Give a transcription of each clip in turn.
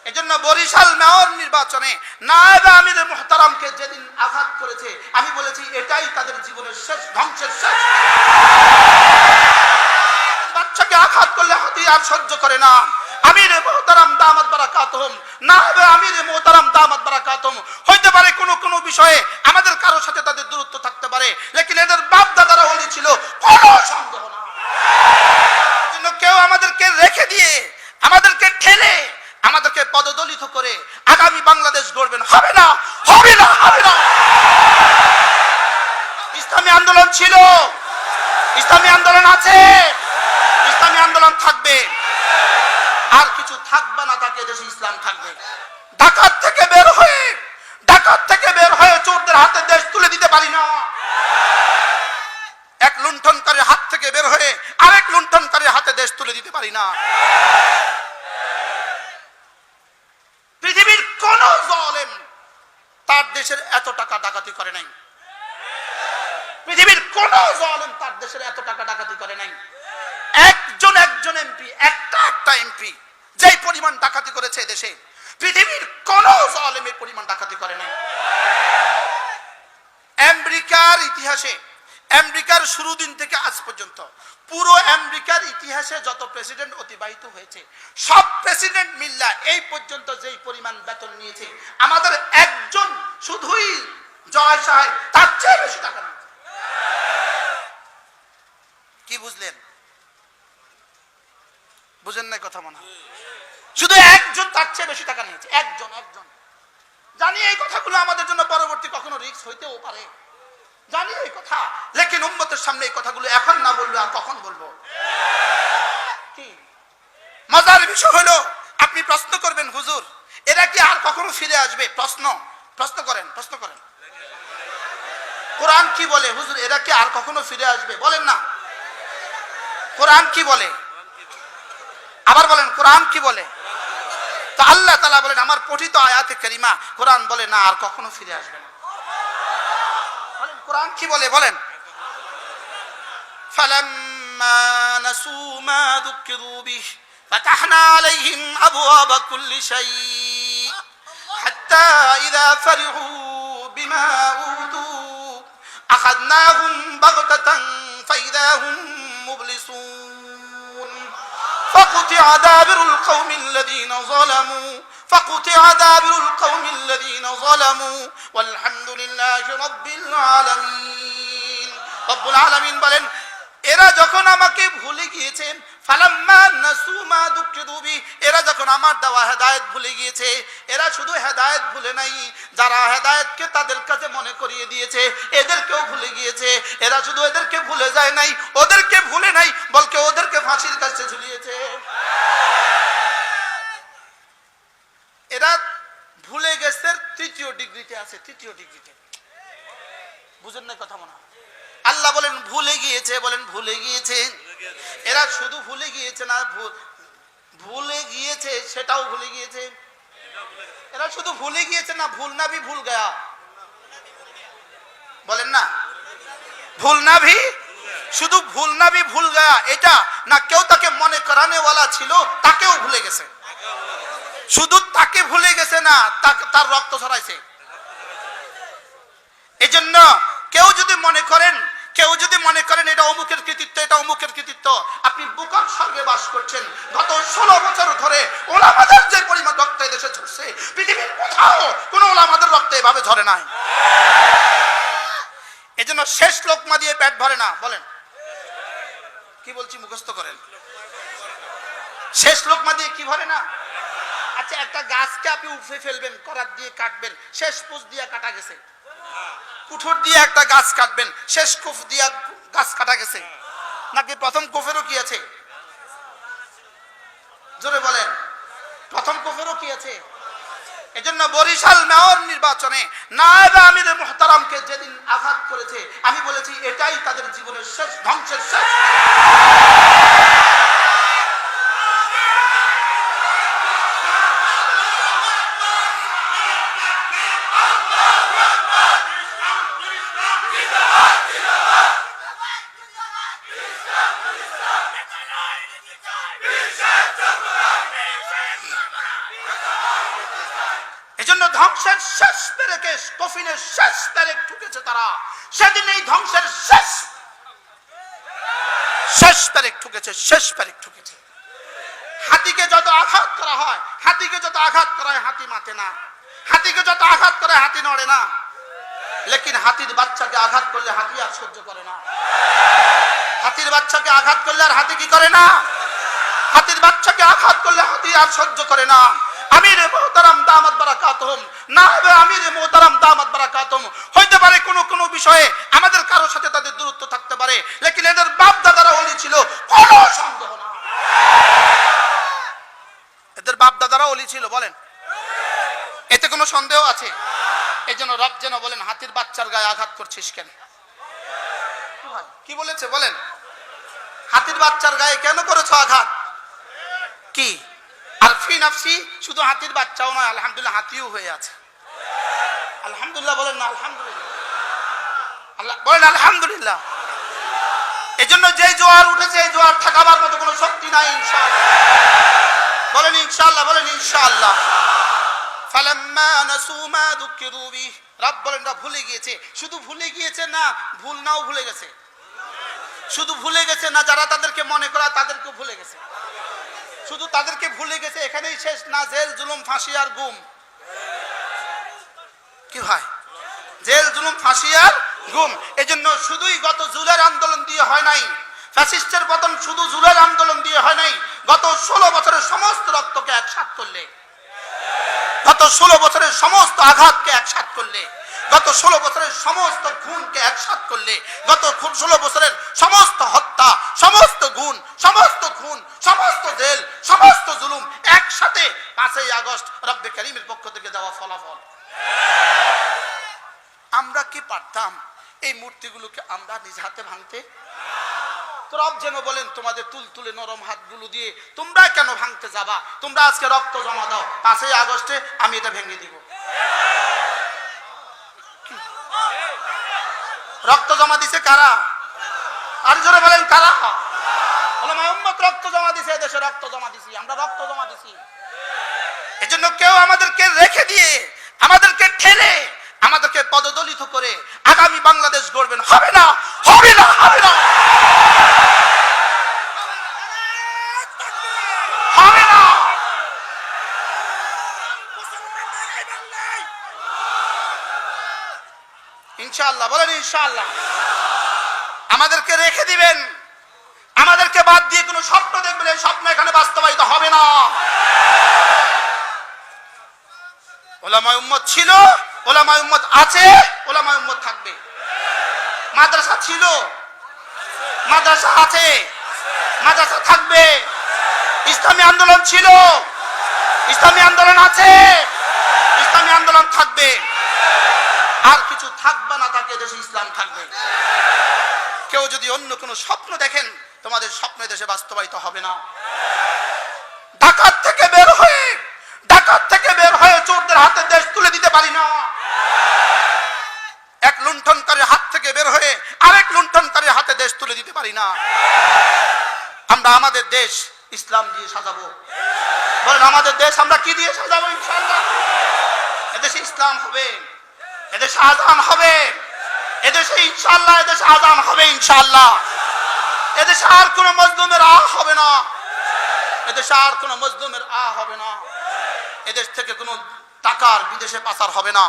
এজন্য বরিশাল মেয়র নির্বাচনে নায়েবে আমির মুহতারামকে যেদিন আঘাত করেছে, আমি বলেছি এটাই তাদের জীবনের শেষ, ধ্বংসের শেষ। বাচ্চাকে আঘাত করলে হাতিয়ার সহ্য করে না। আমির মুহতারাম দামাত বারাকাতুহুম, নায়েবে আমির মুহতারাম দামাত বারাকাতুহুম, হইতে পারে কোনো বিষয়ে আমাদের কারোর সাথে তাদের দূরত্ব থাকতে পারে, লেকিন এদের বাপ দাদারা ওলি ছিল, কোনো সন্দেহ না। জন্য কেউ আমাদেরকে রেখে দিয়ে, আমাদেরকে ঠেলে, আমাদেরকে পদদলিত করে আগামী বাংলাদেশ গড়বেন, হবে না, হবে না, হবে না। ইসলামী আন্দোলন ছিল, ইসলামী আন্দোলন আছে, ইসলামী আন্দোলন থাকবে, আর কিছু থাকবে না, তাকে দেশে ইসলাম থাকবে। ঢাকা থেকে বের হয়ে চোরদের হাতে দেশ তুলে দিতে পারি না। এক লুণ্ঠনকারীর হাত থেকে বের হয়ে আরেক লুণ্ঠনকারীর হাতে দেশ তুলে দিতে পারি না। পৃথিবীর কোন জালেম তার দেশের এত টাকা ডাকাতি করে নাই। পৃথিবীর কোন জালেম তার দেশের এত টাকা ডাকাতি করে নাই। একজন এমপি, একটা এমপি যেই পরিমাণ ডাকাতি করেছে দেশে, পৃথিবীর কোন জালেমের পরিমাণ ডাকাতি করে নাই। আমেরিকার ইতিহাসে, আমেরিকার শুরু দিন থেকে আজ পর্যন্ত পুরো আমেরিকার ইতিহাসে যত প্রেসিডেন্ট অতিবাহিত হয়েছে, সব প্রেসিডেন্ট মিল্লা এই পর্যন্ত যেই পরিমাণ বেতন নিয়েছে, আমাদের একজন শুধুই জয় সাহেব তার চেয়ে বেশি টাকা নিয়েছে। কি বুঝলেন? বুঝেন না কথা মনে হয়? শুধু একজন তার চেয়ে বেশি টাকা নিয়েছে, একজন। জানি এই কথাগুলো আমাদের জন্য পরবর্তী কখনো রিস্ক হইতেও পারে, জানি এই কথা, লেকিন উম্মতের সামনে এই কথাগুলো এখন না বললে আর কখন বলবো? কি মজার বিষয় হলো, আপনি প্রশ্ন করবেন, হুজুর এরা কি আর কখনো ফিরে আসবে? প্রশ্ন করেন। কোরআন কি বলে? হুজুর এরা কি আর কখনো ফিরে আসবে? বলেন না, কোরআন কি বলে? আবার বলেন, কোরআন কি বলে? তো আল্লাহ তাআলা বলেন, আমার পঠিত আয়াতে কারিমা কোরআন বলে না আর কখনো ফিরে আসবে না। বলেন কোরআন কি বলে? বলেন, ফালাম্মা নাসু মা যুকিরু বিহি ফাতাহনা আলাইহিম আবওয়াবা কুল্লি শাই হাত্তা ইযা ফারিহু বিমা উতু আখাযনাহুম বাগতাতান ফাইযা হুম মুবলিসুন فقطع دابر القوم الذين ظلموا والحمد لله رب العالمين। রব্বুল আলামিন বলেন, এরা যখন আমাকে ভুলে গিয়েছে, ফালাম্মা নাসু মা যুকিরু বিহি, এরা যখন আমার দেওয়া হেদায়েত ভুলে গিয়েছে, এরা শুধু হেদায়েত ভুলে নাই, যারা হেদায়েতকে তাদের কাছে মনে করিয়ে দিয়েছে এদেরকেও ভুলে গিয়েছে। এরা শুধু এদেরকে ভুলে যায় নাই, ওদেরকে ভুলে নাই, বলকে ওদেরকে ফাঁসির কাছে ঝুলিয়েছে। এরা ভুলে গেছে তৃতীয় ডিগ্রিতে আছে, তৃতীয় ডিগ্রিতে। বুঝেন না কথা মনে হয়? আল্লাহ বলেন ভুলে গিয়েছে, বলেন ভুলে গিয়েছে। এরা শুধু ভুলে গিয়েছে না, ভুলে গিয়েছে সেটাও ভুলে গিয়েছে। এরা শুধু ভুলে গিয়েছে না, ভুল না ভি ভুল গয়া। বলেন না, ভুল না ভি, শুধু ভুল না ভি ভুল গয়া এটা না, কেউ তাকে মনে করানে ওয়ালা ছিল তাকেও ভুলে গেছে। শুধু তাকে ভুলে গেছে না, তার রক্ত ছড়াইছে। এজন্য কেউ যদি মনে করেন এটা অমুকের কৃতিত্ব, এটা অমুকের কৃতিত্ব, আপনি বুকার স্বর্গে বাস করছেন। গত 16 বছর ধরে ওলামাদের যে পরিমাণ রক্ত দেশে ঝরছে, পৃথিবীর কোথাও কোন ওলামাদের রক্ত এভাবে ঝরে নাই। এজন্য শেষ লোকমা দিয়ে পেট ভরে না। বলেন কি বলছি, মুখস্থ করেন। শেষ লোকমা দিয়ে কি ভরে না? আচ্ছা, একটা গাছকে আপনি উপড়ে ফেলবেন, করাত দিয়ে কাটবেন, শেষ পুষ দিয়ে কাটা গেছে। কুঠুর দিয়ে একটা গাছ কাটবেন, শেষ কুফ দিয়ে গাছ কাটা গেছে নাকি প্রথম কুফেরও কি আছে? জোরে বলেন, প্রথম কুফেরও কি আছে? এজন্য বরিশাল মেয়র নির্বাচনে নায়েবে আমির মুহতারামকে যেদিন আঘাত করেছে, আমি বলেছি এটাই তাদের জীবনের শেষ, ধ্বংসের শেষ। এজন্য ধ্বংসের শেষ পেরেকে কফিনের শেষ পেরেক ঠুকেছে তারা, সেদিন এই ধ্বংসের শেষ পেরেক ঠুকেছে, শেষ পেরেক ঠুকেছে। হাতিকে যত আঘাত করা হয়, হাতিকে যত আঘাত করা হয় হাতি মাতে না, হাতিকে যত আঘাত করে হাতি নড়ে না, লেকিন হাতির বাচ্চাকে আঘাত করলে হাতি আর সহ্য করে না। হাতির বাচ্চাকে আঘাত করলে আর হাতি কি করে না? হাতির বাচ্চাকে আঘাত করলে হাতি আর সহ্য করে না। আমিরে মুহতারাম দামাত বারাকাতুহুম, নায়েবে আমিরে মুহতারাম দামাত বারাকাতুহুম, হইতে পারে কোন কোন বিষয়ে আমাদের কারোর সাথে তাদের দূরত্ব থাকতে পারে, লেকিন এদের বাপ দাদারা ওলি ছিল, কোনো সন্দেহ না। এদের বাপ দাদারা ওলি ছিল, বলেন এতে কোনো সন্দেহ আছে? এই জন্য রব যেন বলেন হাতির বাচ্চার গায়ে আঘাত করছিস কেন? কি বলেছে বলেন? হাতির বাচ্চার গায়ে কেন করেছো আঘাত? কি আর ফি নাফসি, শুধু হাতির বাচ্চাও নয়, আলহামদুলিল্লাহ হাতিও হয়ে আছে। আলহামদুলিল্লাহ বলেন না? আলহামদুলিল্লাহ, আল্লাহ বলেন আলহামদুলিল্লাহ। এই জন্য যে জোয়ার উঠেছে এই জোয়ার ঠেকাবার মতো কোনো শক্তি নাই ইনশাআল্লাহ। বলেন ইনশাআল্লাহ, বলেন ইনশাআল্লাহ। ফালাম্মা নাসু মা যুকিরু বিহি, রব বলেন রব ভুলে গিয়েছে। শুধু ভুলে গিয়েছে না, ভুল নাও ভুলে গেছে। শুধু ভুলে গেছে না, যারা তাদেরকে মনে করা তাদেরকে ভুলে গেছে। শুধু তাদেরকে ভুলে গেছে, এখানেই শেষ না, জেল জুলুম ফাঁসি আর গুম। কি ভাই? জেল জুলুম ফাঁসি আর গুম। এজন্য শুধুই গত জুলের আন্দোলন দিয়ে হয় নাই, ফ্যাসিস্টের পতন শুধু জুলের আন্দোলন দিয়ে হয় নাই। গত 16 বছরের সমস্ত রক্তকে একসাথ করলে, গত 16 বছরের সমস্ত আঘাতকে একসাথ করলে, গত 16 বছরের সমস্ত খুনকে একসাথ করলে, গত 16 বছরের সমস্ত হত্যা, সমস্ত গুণ, সমস্ত খুন, সমস্ত জেল, সমস্ত জুলুম একসাথে 5ই আগস্ট রব্বে কারীমের পক্ষ থেকে দেওয়া ফলাফল। আমরা কি পারতাম এই মূর্তিগুলোকে আমরা নিজ হাতে ভাঙতে? তো রব যেন বলেন তোমাদের তুলতুলে নরম হাতগুলো দিয়ে তোমরা কেন ভাঙতে যাবা? তোমরা আজকে রক্ত জমা দাও, 5ই আগস্টে আমি এটা ভেঙে দিব। রক্ত জমা দিছে কারা? আর জোরে বলেন কারা? উলামা উম্মত রক্ত জমা দিছে, দেশে রক্ত জমা দিছি, আমরা রক্ত জমা দিছি। এজন্য কেউ আমাদেরকে রেখে দিয়ে, আমাদেরকে ঠেলে, আমাদেরকে পদদলিত করে আগামী বাংলাদেশ গড়বেন, হবে না, হবে না, হবে না, হবে না। ইনশাআল্লাহ, বলেন ইনশাআল্লাহ। আমাদেরকে রেখে দিবেন, আমাদেরকে বাদ দিয়ে কোনো স্বপ্ন দেখবেন, এই স্বপ্ন এখানে বাস্তবায়িত হবে না। উলামায়ে উম্মত ছিল, উলামায়ে উম্মত আছে, উলামায়ে উম্মত থাকবে। মাদ্রাসা ছিল, মাদ্রাসা আছে, মাদ্রাসা থাকবে। ইসলামী আন্দোলন ছিল, ইসলামী আন্দোলন আছে, ইসলামী আন্দোলন থাকবে। আর কিছু থাকবে না, তাকে দেশে ইসলাম থাকবে। কেউ যদি অন্য কোনো স্বপ্ন দেখেন, তোমাদের স্বপ্ন দেশে বাস্তবায়িত হবে না। ঢাকা থেকে বের হয়ে, ঢাকা থেকে বের হয়ে চোরদের হাতে দেশ তুলে দিতে পারি না। এক লুণ্ঠনকারীর হাত থেকে বের হয়ে আরেক লুণ্ঠনকারীর হাতে দেশ তুলে দিতে পারি না। আমরা আমাদের দেশ ইসলাম দিয়ে সাজাবো। বলেন আমাদের দেশ আমরা কি দিয়ে সাজাবো? ইনশাআল্লাহ এদেশে ইসলাম হবে, এদেশে আযান হবে, এদেশে ইনশাআল্লাহ এদেশে আযান হবে ইনশাআল্লাহ। এদেশে আর কোনো মজলুমের হবে না, এদেশে আর কোনো মজলুমের হবে না। এদেশ থেকে কোনো টাকার বিদেশে পাচার হবে না।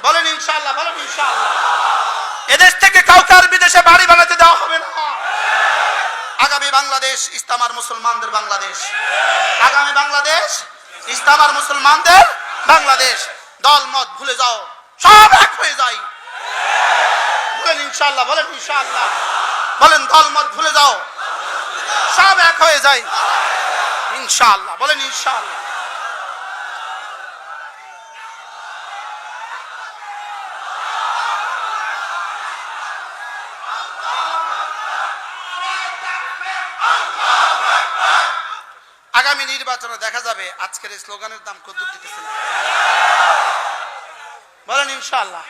বলেন ইনশাআল্লাহ, বলেন ইনশাআল্লাহ। এদেশ থেকে কাউকে আর বিদেশে বাড়ি বানাতে দেওয়া হবে না। আগামী বাংলাদেশ ইসলাম আর মুসলমানদের বাংলাদেশ। আগামী বাংলাদেশ ইসলাম আর মুসলমানদের বাংলাদেশ। দল মত ভুলে যাও, সব এক হয়ে যায়। বলেন ইনশাআল্লাহ, বলেন ইনশাআল্লাহ। বলেন দল মত ভুলে যাও, সব এক হয়ে যায় ইনশাআল্লাহ। বলেন ইনশাআল্লাহ। আগামী নির্বাচনে দেখা যাবে আজকের এই স্লোগানের দাম কত দিতেছে। বলেন ইনশাআল্লাহ।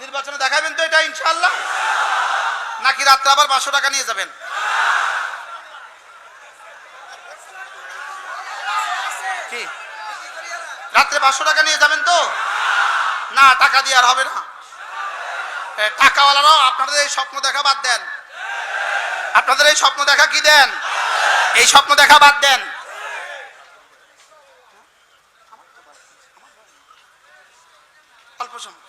নির্বাচনে দেখাবেন তো এটা ইনশাআল্লাহ, নাকি রাত্রে আবার 500 টাকা নিয়ে যাবেন? কি রাত্রে 500 টাকা নিয়ে যাবেন তো? না, টাকা দিয়ে আর হবে না। টাকাওয়ালারাও আপনাদের এই স্বপ্ন দেখা বাদ দেন। আপনাদের এই স্বপ্ন দেখা কি দেন? এই স্বপ্ন দেখা বাদ দেন। অল্প সময়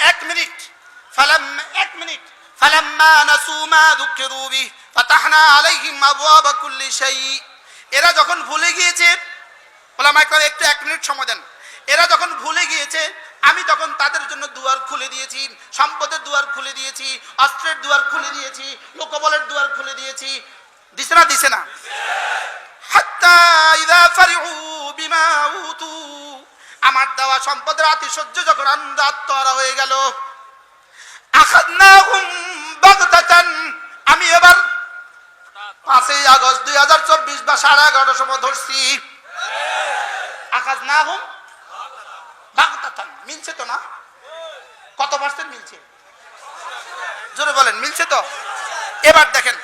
এক মিনিট। এক মিনিট। ফালাম্মা নাসু মা যুকিরু বিহি ফাতাহনা আলাইহিম আবওয়াবা কুল্লি শাই। এরা যখন ভুলে গিয়েছে, ওলামায়ে কেরাম একটু 1 মিনিট সময় দেন। এরা যখন ভুলে গিয়েছে, আমি তখন তাদের জন্য দুয়ার খুলে দিয়েছি, সম্পদের দুয়ার খুলে দিয়েছি, অস্ত্রের দুয়ার খুলে দিয়েছি, লোকবলের দুয়ার খুলে দিয়েছি। দিছে না? দিছে না? হাত্তা ইযা ফারিহু বিমা উতু, আমার দেওয়া সম্পদের আতিশয্য যখন আত্মহারা হয়ে গেল, আখাযনাহুম বাগতাতান, আমি এবার 5ই আগস্ট 2024 বা 11:30 সময় ধরছি। আখাযনাহুম বাগতাতান, মিলছে তো না? কত পার্সেন্ট মিলছে? জোরে বলেন, মিলছে তো? এবার দেখেন,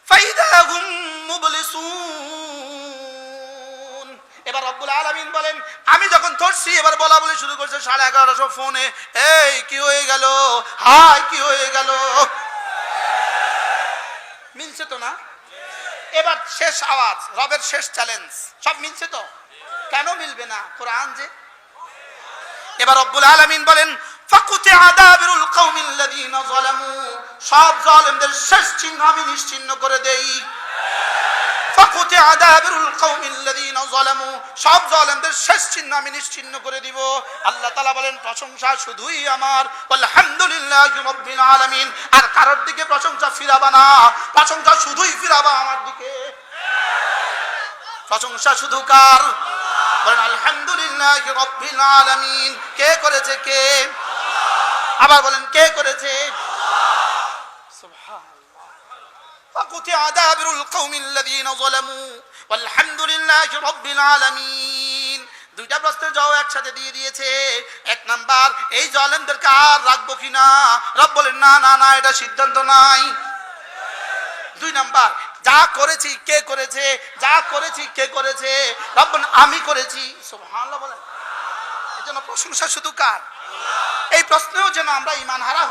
ফাইদাহুম মুবলিসুন। এবার রব্বুল আলামিন বলেন, আমি যখন ধরছি এবার বলা বলি শুরু করছে 11:30 ফোনে, এই কি হয়ে গেল, হাই কি হয়ে গেল। মিলছে তো না? এবার শেষ আওয়াজ, রবের শেষ চ্যালেঞ্জ, সব মিলছে তো? কেন মিলবে না? কোরআন যে। এবার রব্বুল আলামিন বলেন, ফাকুতিআ দাবিরুল কওমিল্লাযীনা যালামু, সব জালেমদের শেষ চিহ্ন আমি নিশ্চিহ্ন করে দেই। ফাকুতিআ দাবিরুল কওমিল্লাযীনা যালামু, সব জালেমদের শেষ চিহ্ন আমি নিশ্চিহ্ন করে দিব। আল্লাহ তাআলা বলেন, প্রশংসা শুধুই আমার, আলহামদুলিল্লাহি রাব্বিল আলামিন। আর কারোর দিকে প্রশংসা ফিরাবা না, প্রশংসা শুধুই ফিরাবা আমার দিকে। প্রশংসা শুধু কার? বলেন আলহামদুলিল্লাহি রাব্বিল আলামিন। কে করেছে? কে? আবার বলেন, কে করেছে? সুবহানাল্লাহ। ফাকুতিআ দাবিরুল কওমিল্লাযীনা যালামু ওয়ালহামদুলিল্লাহি রাব্বিল আলামিন। দুইটা প্রশ্নের জবাব একসাথে দিয়ে দিয়েছে। 1 নাম্বার, এই জালেমদেরকে আর রাখবো কিনা? রব বলেন, না না না, এটা সিদ্ধান্ত নাই। 2 নাম্বার, যা করেছি কে করেছে? যা করেছি কে করেছে? রব বলেন, আমি করেছি। সুবহানাল্লাহ বলেন। এজন্য প্রশংসা শুধু কার? এই প্রশ্নেও যেন আমরা ঈমানহারা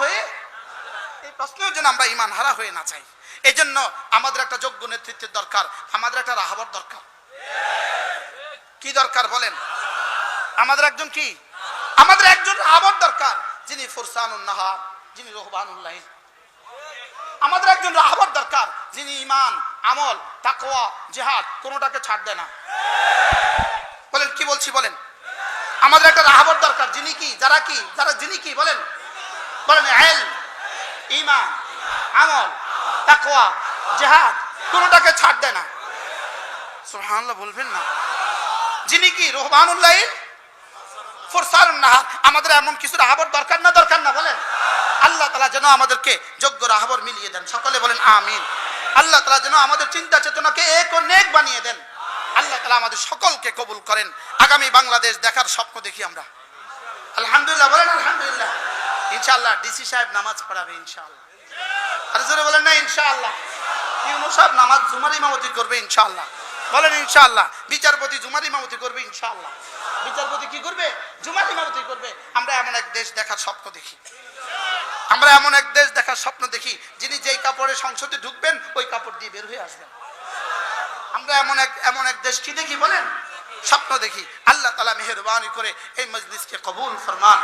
হয়ে না যাই। এই জন্য আমাদের একটা যোগ্য নেতৃত্বের দরকার, আমাদের একটা রাহবর দরকার। কি দরকার বলেন? আমাদের একজন কি? আমাদের একজন রাহবর দরকার, যিনি ফুরসানুন নাহার, যিনি রুহবানুল লাইল। আমাদের একজন রাহবর দরকার, যিনি ঈমান, আমল, তাকওয়া, জিহাদ কোনোটাকে ছাড় দেয় না। বলেন, কি বলছি বলেন? আমাদের একটা রাহবর দরকার, যিনি কি? যিনি কি বলেন? বলেন, ইলম, ঈমান, আমল, তাকওয়া, জিহাদ কোনোটাকে ছাড় দেয় না। সুবহানাল্লাহ বলবেন না? যিনি কি? রুহবানুল লাইল, ফুরসানুন নাহার। আমাদের এমন কিছু রাহবর দরকার না? দরকার না? বলেন। আল্লাহ তাআলা যেন আমাদেরকে যোগ্য রাহবর মিলিয়ে দেন। সকলে বলেন আমিন। আল্লাহ তাআলা যেন আমাদের চিন্তা চেতনাকে এক ও নেক বানিয়ে দেন। আল্লাহ তাআলা আমাদের সকলকে কবুল করেন। আগামী বাংলাদেশ দেখার স্বপ্ন দেখি আমরা। আলহামদুলিল্লাহ বলেন, আলহামদুলিল্লাহ। ইনশাআল্লাহ ডিসি সাহেব নামাজ পড়াবে ইনশাআল্লাহ। আর জোরে বলেন না ইনশাআল্লাহ। ইউনূস সাহেব নামাজ জুমার ইমামতি করবে ইনশাআল্লাহ। বলেন ইনশাআল্লাহ। বিচারপতি জুমার ইমামতি করবে ইনশাআল্লাহ। বিচারপতি কি করবে? জুমার ইমামতি করবে। আমরা এমন এক দেশ দেখার স্বপ্ন দেখি। আমরা এমন এক দেশ দেখার স্বপ্ন দেখি, যিনি যেই কাপড়ে সংসদে ঢুকবেন ওই কাপড় দিয়ে বের হয়ে আসবেন। আমরা এমন এক দেশ কি দেখি বলেন? স্বপ্ন দেখি। আল্লাহ তাআলা মেহেরবানি করে এই মজলিসকে কবুল ফরমান।